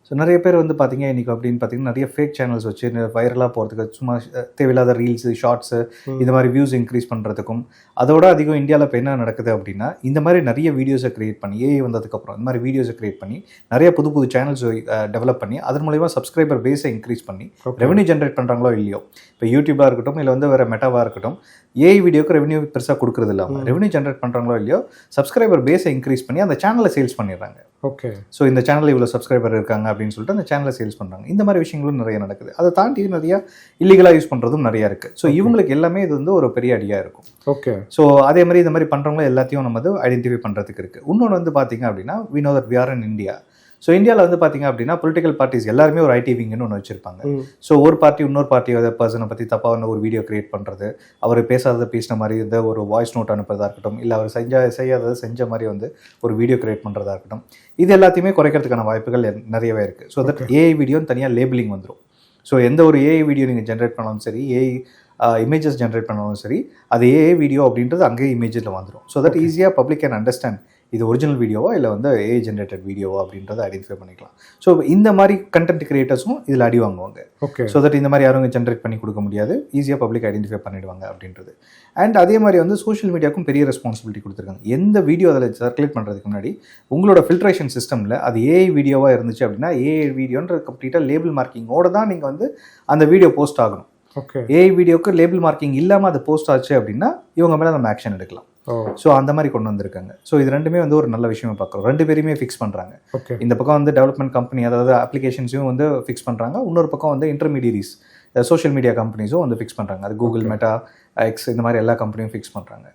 So நிறைய பேர் வந்து பார்த்தீங்க இன்றைக்கி அப்படின்னு பார்த்தீங்கன்னா நிறைய ஃபேக் சேனல்ஸ் வச்சு வைரலாக போகிறதுக்கு சும்மா தேவையில்லாத ரீல்ஸு ஷார்ட்ஸு இந்த மாதிரி வியூஸ் இன்க்ரீஸ் பண்ணுறதுக்கும் அதோட அதிகம் இந்தியாவில் இப்போ என்ன நடக்குது அப்படின்னா இந்த மாதிரி நிறைய வீடியோஸை க்ரியேட் பண்ணி ஏஐ வந்ததுக்கப்புறம் இந்த மாதிரி வீடியோஸை க்ரியேட் பண்ணி நிறைய புது புது சேனல்ஸ் டெவலப் பண்ணி அதன் மூலிமா சப்ஸ்கிரைபர் பேஸை இன்க்ரீஸ் பண்ணி ரெவன்யூ ஜென்ரேட் பண்ணுறாங்களோ இல்லையோ இப்போ யூடியூபாக இருக்கட்டும் இல்லை வந்து வேறு மெட்டாவாக இருக்கட்டும் ஏஐ வீடியோக்கு ரெவன்யூ பெருசாக கொடுக்குறது இல்லாமல் ரெவன்யூ ஜென்ரேட் பண்ணுறாங்களோ இல்லையோ சப்ஸ்கிரைபர் பேஸை இன்க்ரீஸ் பண்ணி அந்த சேனலை சேல்ஸ் பண்ணிடுறாங்க. ஓகே, ஸோ இந்த சேனலில் இவ்வளோ சப்ஸ்கிரைபர் இருக்காங்க அப்படின்னு சொல்லிட்டு அந்த சேனலை சேல்ஸ் பண்ணுறாங்க. இந்த மாதிரி விஷயங்களும் நிறைய நடக்குது. அதை தாண்டி நிறையா இல்லீகலாக யூஸ் பண்ணுறதும் நிறையா இருக்குது. ஸோ இவங்களுக்கு எல்லாமே இது வந்து ஒரு பெரிய அடியாக இருக்கும். ஓகே, ஸோ அதே மாதிரி இந்த மாதிரி பண்ணுறவங்களும் எல்லாத்தையும் நம்ம வந்து ஐடென்டிஃபை பண்ணுறதுக்கு இருக்குது. இன்னொன்று வந்து பார்த்திங்க அப்படின்னா we know that we are in India. So இந்தியாவில் வந்து பார்த்திங்க அப்படின்னா பொலிட்டிக்கல் பார்ட்டிஸ் எல்லாருமே ஒரு ஐடி விங்குன்னு ஒன்று வச்சுருப்பாங்க. ஸோ ஒரு பார்ட்டி இன்னொரு பார்ட்டியோட பர்சனை பற்றி தப்பான ஒரு வீடியோ கிரியேட் பண்ணுறது, அவர் பேசாததை பேசின மாதிரி இந்த ஒரு வாய்ஸ் நோட் அனுப்புறதா இருக்கட்டும், இல்லை அவர் செய்யாததை செஞ்ச மாதிரி வந்து ஒரு வீடியோ கிரியேட் பண்ணுறதா இருக்கட்டும், இது எல்லாத்தையுமே குறைக்கிறதுக்கான வாய்ப்புகள் நிறையவே இருக்குது. ஸோ தட் ஏஐ வீடியோன்னு தனியாக லேபிளிங் வந்துடும். ஸோ எந்த ஒரு ஏஐ வீடியோ நீங்கள் ஜென்ரேட் பண்ணாலும் சரி, ஏஐ இமேஜஸ் ஜென்ரேட் பண்ணாலும் சரி, அது ஏஐ வீடியோ அப்படின்றது அங்கேயே இமேஜில் வந்துடும். ஸோ தட் ஈஸியாக பப்ளிக் கேன் அண்டர்ஸ்டாண்ட் இது ஒரிஜினல் வீடியோவா இல்லை வந்து ஏஐ ஜென்ரேட்டட் வீடியோவா அப்படின்றத ஐடென்டிஃபை பண்ணிக்கலாம். ஸோ இந்த மாதிரி கண்டென்ட் கிரியேட்டர்ஸும் இதில் அடி வாங்குவாங்க. ஓகே, ஸோ தட் இந்த மாதிரி யாரும் ஜென்ரேட் பண்ணி கொடுக்க முடியாது, ஈஸியாக பப்ளிக் ஐடென்டிஃபை பண்ணிடுவாங்க அப்படின்றது. அண்ட் அதே மாதிரி வந்து சோஷியல் மீடியாவுக்கும் பெரிய ரெஸ்பான்சிபிலிட்டி கொடுத்துருக்காங்க. எந்த வீடியோ அதில் சர்க்குலேட் பண்ணுறதுக்கு முன்னாடி உங்களோட ஃபில்ட்ரேஷன் சிஸ்டமில் அது ஏஐ வீடியோவாக இருந்துச்சு அப்படின்னா ஏஐ வீடியோன்ற கம்ப்ளீட்டாக லேபிள் மார்க்கிங்கோட தான் நீங்கள் வந்து அந்த வீடியோ போஸ்ட் ஆகணும். ஓகே, ஏஐ வீடியோக்கு லேபிள் மார்க்கிங் இல்லாமல் அது போஸ்ட் ஆச்சு அப்படின்னா இவங்க மேலே நம்ம ஆக்ஷன் எடுக்கலாம். ஸோ அந்த மாதிரி கொண்டு வந்திருக்காங்க. ஸோ இது ரெண்டுமே வந்து ஒரு நல்ல விஷயமா பார்க்குறோம். ரெண்டு பேருமே ஃபிக்ஸ் பண்ணுறாங்க. ஓகே, இந்த பக்கம் வந்து டெவலப்மெண்ட் கம்பெனி அதாவது அப்ளிகேஷன்ஸையும் வந்து ஃபிக்ஸ் பண்ணுறாங்க, இன்னொரு பக்கம் வந்து இன்டர்மீடியரிஸ் சோஷியல் மீடியா கம்பெனிஸும் வந்து ஃபிக்ஸ் பண்ணுறாங்க. அது கூகுள், மெட்டா, எக்ஸ் இந்த மாதிரி எல்லா கம்பெனியும் ஃபிக்ஸ் பண்ணுறாங்க.